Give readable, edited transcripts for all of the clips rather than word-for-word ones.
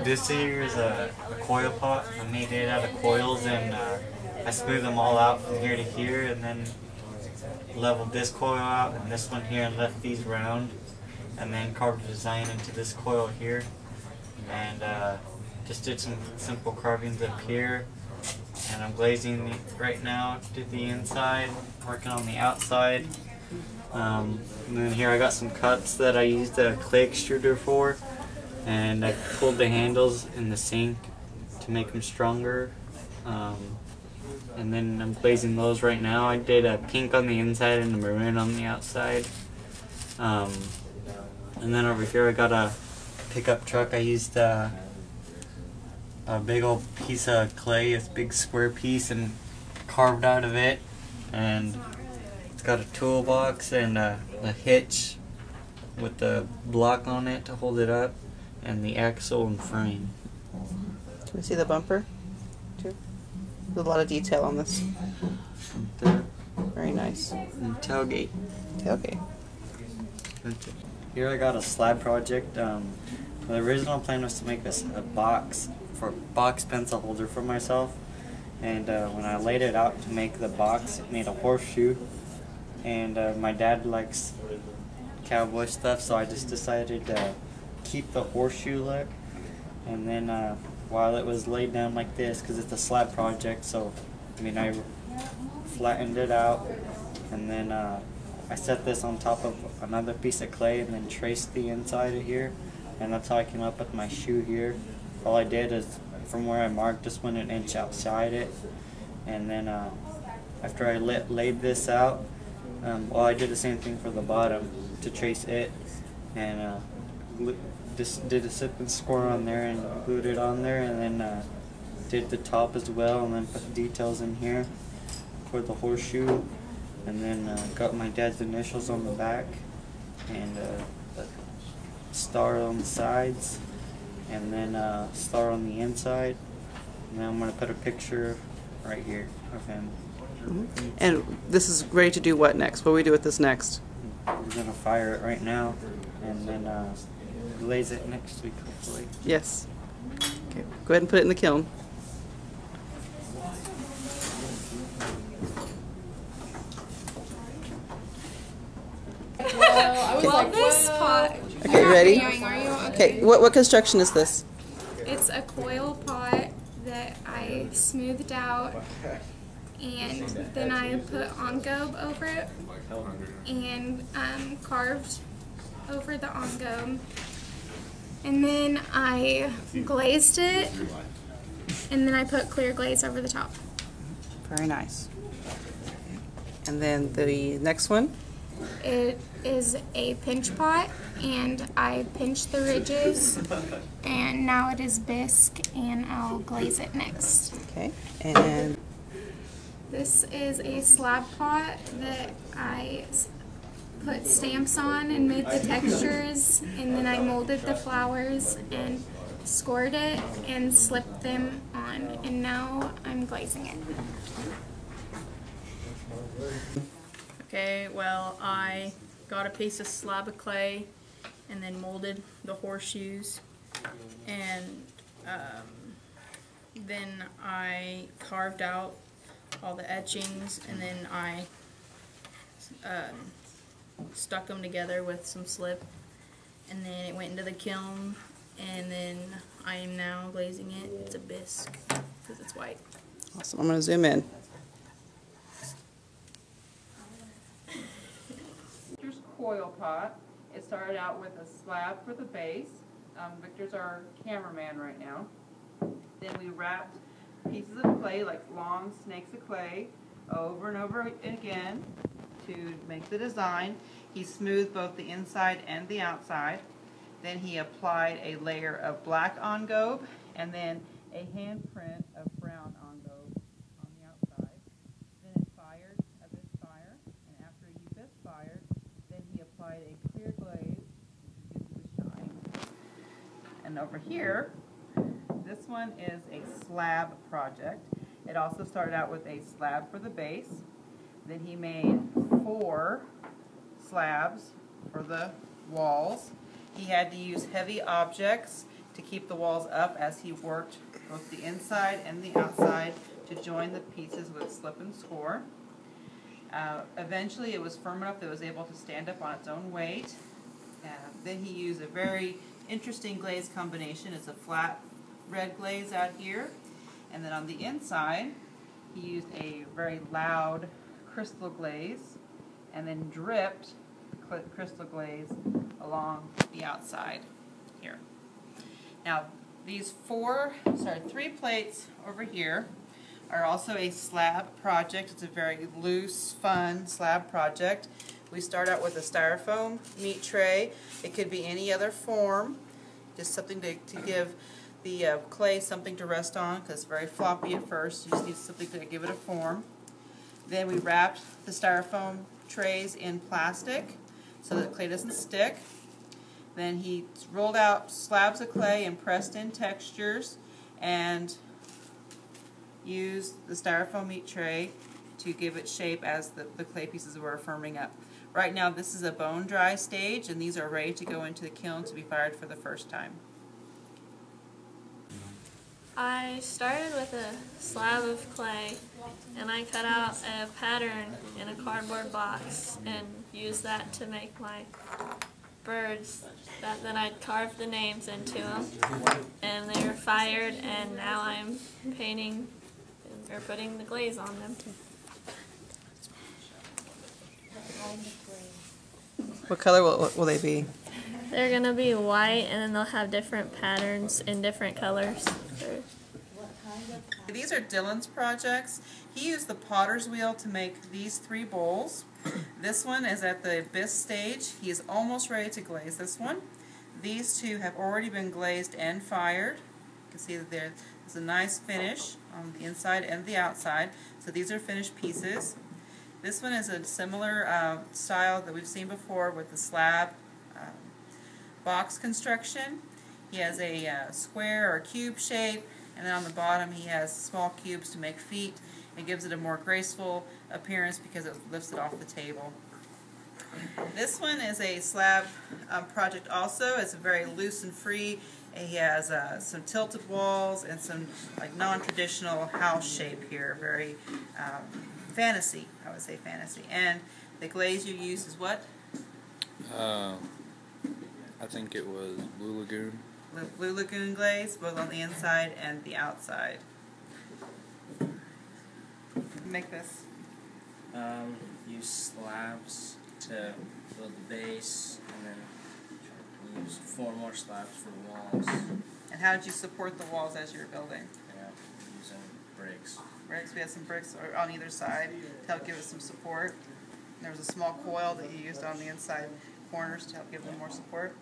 This here is a coil pot. I made it out of coils, and I smoothed them all out from here to here, and then leveled this coil out and this one here and left these round, and then carved a design into this coil here, and just did some simple carvings up here, and I'm glazing right now. Did the inside, working on the outside. And then here I got some cups that I used a clay extruder for, and I pulled the handles in the sink to make them stronger. And then I'm glazing those right now. I did a pink on the inside and a maroon on the outside. And then over here I got a pickup truck. I used a big old piece of clay, this big square piece, and carved out of it. And it's got a toolbox and a hitch with the block on it to hold it up, and the axle and frame. Can we see the bumper too? There's a lot of detail on this. Very nice. And tailgate. Tailgate. Here I got a slab project. The original plan was to make this a box pencil holder for myself, and when I laid it out to make the box, it made a horseshoe. And my dad likes cowboy stuff, so I just decided to keep the horseshoe look. And then while it was laid down like this, because it's a slab project, so I flattened it out, and then I set this on top of another piece of clay and then traced the inside of here, and that's how I came up with my shoe here. All I did is, from where I marked, just went an inch outside it, and then after I laid this out, I did the same thing for the bottom to trace it, and just did a sip and score on there and glued it on there, and then did the top as well, and then put details in here for the horseshoe, and then got my dad's initials on the back, and a star on the sides, and then a star on the inside, and then I'm going to put a picture right here of him. Mm-hmm. And this is ready to do what next? What do we do with this next? We're going to fire it right now, and then glaze it next week, hopefully. Yes. Okay. Go ahead and put it in the kiln. Well, this pot. Okay, ready? Are you Okay. What construction is this? It's a coil pot that I smoothed out, and then I put engobe over it and carved over the engobe, and then I glazed it, and then I put clear glaze over the top. Very nice. And then the next one? It is a pinch pot, and I pinched the ridges, and now it is bisque, and I'll glaze it next. Okay. And this is a slab pot that I put stamps on and made the textures, and then I molded the flowers and scored it and slipped them on, and now I'm glazing it. Okay, well, I got a piece of slab of clay and then molded the horseshoes, and then I carved out all the etchings, and then I stuck them together with some slip, and then it went into the kiln, and then I am now glazing it. It's a bisque because it's white. awesome. I'm going to zoom in. Victor's coil pot. It started out with a slab for the base. Victor's our cameraman right now. Then we wrapped pieces of clay, like long snakes of clay, over and over again to make the design. He smoothed both the inside and the outside. Then he applied a layer of black engobe and then a handprint of brown engobe on the outside. Then it fired a bisque fire, and after he bisque fired, then he applied a clear glaze, which gives it a shine. And over here, this one is a slab project. It also started out with a slab for the base. Then he made 4 slabs for the walls. He had to use heavy objects to keep the walls up as he worked both the inside and the outside to join the pieces with slip and score. Eventually it was firm enough that it was able to stand up on its own weight. Then he used a very interesting glaze combination. It's a flat red glaze out here, and then on the inside he used a very loud crystal glaze and then dripped crystal glaze along the outside here. Now these three plates over here are also a slab project. It's a very loose, fun slab project. We start out with a styrofoam meat tray. It could be any other form, just something to give the clay something to rest on, because it's very floppy at first. You just need something to give it a form. Then we wrapped the styrofoam trays in plastic so that the clay doesn't stick. Then he rolled out slabs of clay and pressed in textures and used the styrofoam meat tray to give it shape as the clay pieces were firming up. Right now this is a bone dry stage, and these are ready to go into the kiln to be fired for the first time. I started with a slab of clay, and I cut out a pattern in a cardboard box and used that to make my birds. Then I carved the names into them, and they were fired, and now I'm painting or putting the glaze on them. What color will they be? They're going to be white, and then they'll have different patterns in different colors. These are Dylan's projects. He used the potter's wheel to make these three bowls. This one is at the bisque stage. He is almost ready to glaze this one. These two have already been glazed and fired. You can see that there's a nice finish on the inside and the outside. So these are finished pieces. This one is a similar style that we've seen before with the slab box construction. He has a square or cube shape, and then on the bottom he has small cubes to make feet. It gives it a more graceful appearance because it lifts it off the table. This one is a slab project also. It's very loose and free. He has some tilted walls and some like non-traditional house shape here. Very fantasy, I would say fantasy. And the glaze you use is what? I think it was Blue Lagoon. Blue Lagoon glaze, both on the inside and the outside. Make this. Use slabs to build the base, and then use 4 more slabs for the walls. And how did you support the walls as you were building? Yeah, using bricks. Bricks. We had some bricks on either side to help give it some support. And there was a small coil that you used on the inside corners to help give them more support.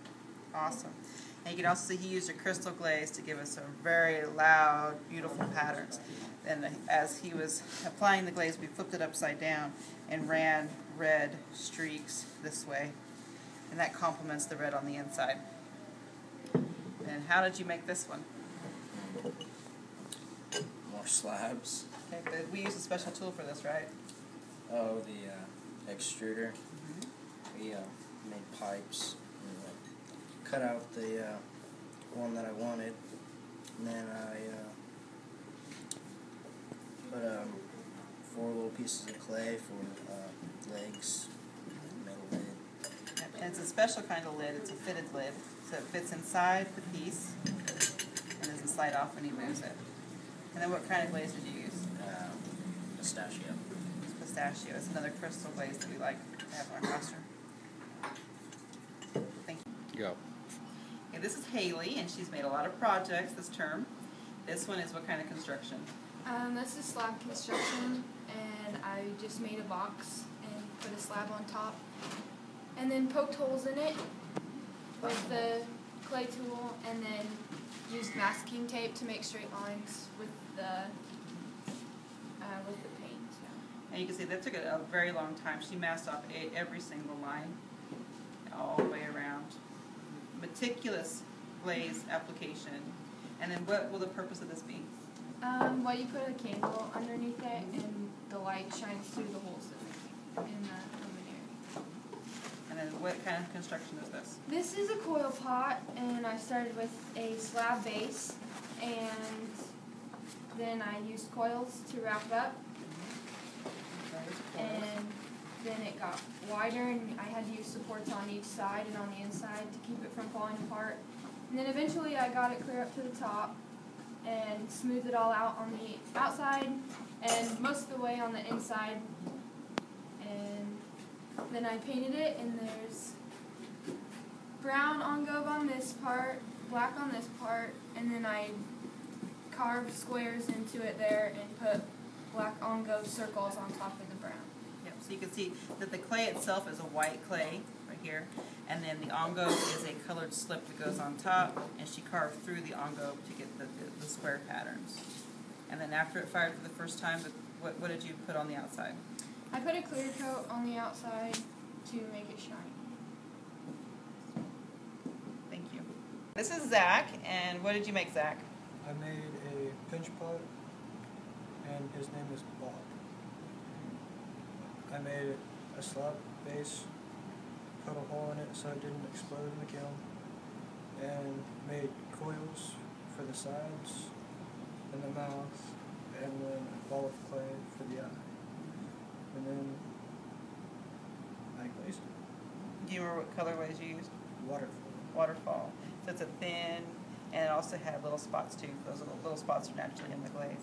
Awesome. And you can also see he used a crystal glaze to give us some very loud, beautiful patterns. And as he was applying the glaze, we flipped it upside down and ran red streaks this way. And that complements the red on the inside. And how did you make this one? More slabs. Okay, but we used a special tool for this, right? Oh, the extruder. We made pipes. And, cut out the one that I wanted, and then I put 4 little pieces of clay for legs, metal lid. And it's a special kind of lid. It's a fitted lid, so it fits inside the piece and doesn't slide off when you moves it. And then what kind of glaze did you use? Pistachio. It's pistachio. It's another crystal glaze that we like to have in our classroom. Thank you. Go. Okay, this is Haley, and she's made a lot of projects this term. This one is what kind of construction? This is slab construction, and I just made a box and put a slab on top, and then poked holes in it with the clay tool, and then used masking tape to make straight lines with the paint. So. And you can see that took a very long time. She masked off every single line all the way around. Meticulous glaze application. And then what will the purpose of this be? Well, you put a candle underneath it, and the light shines through the holes in the luminary. And then what kind of construction is this? This is a coil pot, and I started with a slab base, and then I used coils to wrap it up, and then it got wider, and I had to use supports on each side and on the inside to keep it from falling apart. And then eventually I got it clear up to the top and smoothed it all out on the outside and most of the way on the inside. And then I painted it, and there's brown engobe on this part, black on this part, and then I carved squares into it there and put black engobe circles on top of the brown. Yep, so you can see that the clay itself is a white clay right here, and then the engobe is a colored slip that goes on top, and she carved through the engobe to get the square patterns. And then after it fired for the first time, what did you put on the outside? I put a clear coat on the outside to make it shiny. Thank you. This is Zach, and what did you make, Zach? I made a pinch pot, and his name is Bob. I made a slab base, cut a hole in it so it didn't explode in the kiln, and made coils for the sides and the mouth, and then a ball of clay for the eye. And then I glazed it. Do you remember what colorways you used? Waterfall. Waterfall. So it's a thin, and it also had little spots too. Those little spots are naturally in the glaze.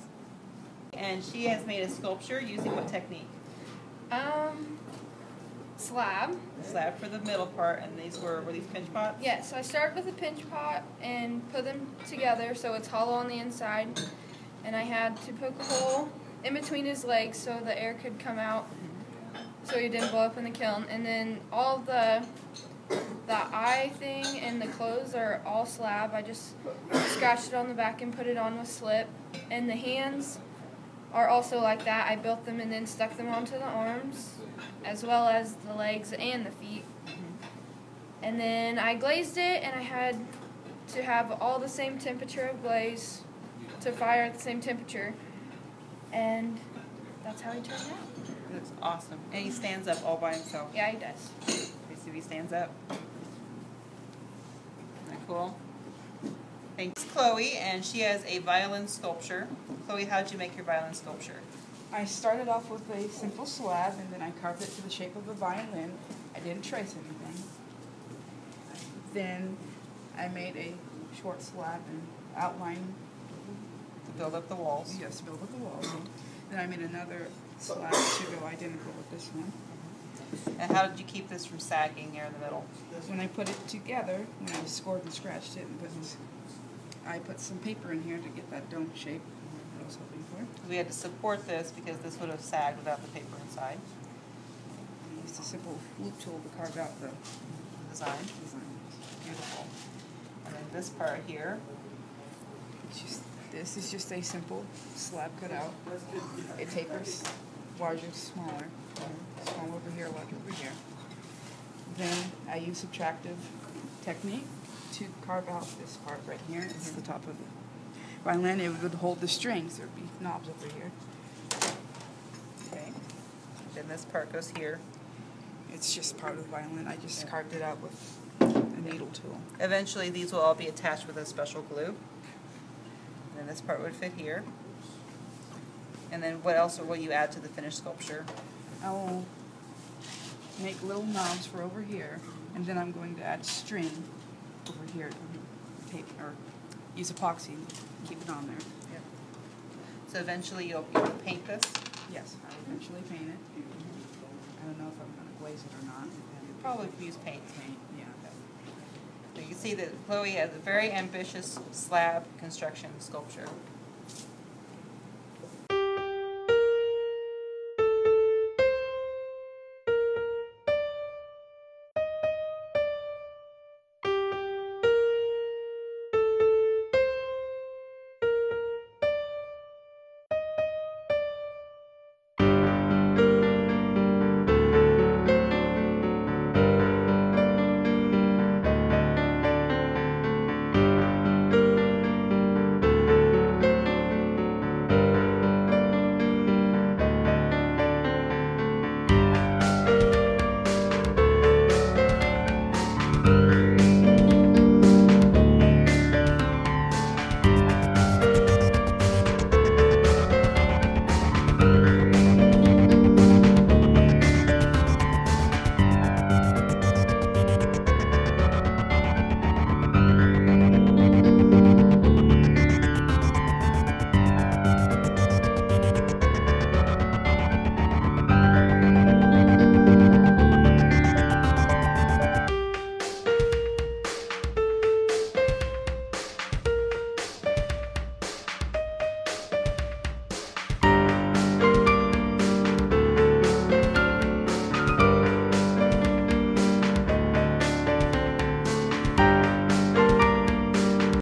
And she has made a sculpture using what technique? Slab. Slab for the middle part, and these were these pinch pots? Yeah, so I started with a pinch pot and put them together so it's hollow on the inside. And I had to poke a hole in between his legs so the air could come out so he didn't blow up in the kiln. And then all the eye thing and the clothes are all slab. I just scratched it on the back and put it on with slip. And the hands are also like that. I built them and then stuck them onto the arms, as well as the legs and the feet. And then I glazed it, and I had to have all the same temperature of glaze to fire at the same temperature. And that's how he turned out. It looks awesome. And he stands up all by himself. Yeah, he does. You see if he stands up. Isn't that cool? Thanks, Chloe, and she has a violin sculpture. Chloe, how did you make your violin sculpture? I started off with a simple slab, and then I carved it to the shape of a violin. I didn't trace anything. Then I made a short slab and outline. To build up the walls. Yes, build up the walls. Then I made another slab to go identical with this one. And how did you keep this from sagging here in the middle? When I put it together, when I scored and scratched it, I put some paper in here to get that dome shape that I was hoping for. We had to support this because this would have sagged without the paper inside. I used a simple loop tool to carve out the Design. Beautiful. And then this part here. This is just a simple slab cut out. It tapers larger to smaller. Small over here, large over here. Then I use subtractive technique to carve out this part right here. It's the top of the violin. It would hold the strings. There would be knobs over here. Okay. Then this part goes here. It's just part of the violin. I just carved it out with a needle tool. Eventually these will all be attached with a special glue. And then this part would fit here. And then what else will you add to the finished sculpture? I will make little knobs for over here, and then I'm going to add string over here to tape or use epoxy and keep it on there. Yep. So eventually you'll paint this? Yes, I will eventually paint it. I don't know if I'm going to glaze it or not. You'll probably use paint. Yeah. So you can see that Chloe has a very ambitious slab construction sculpture.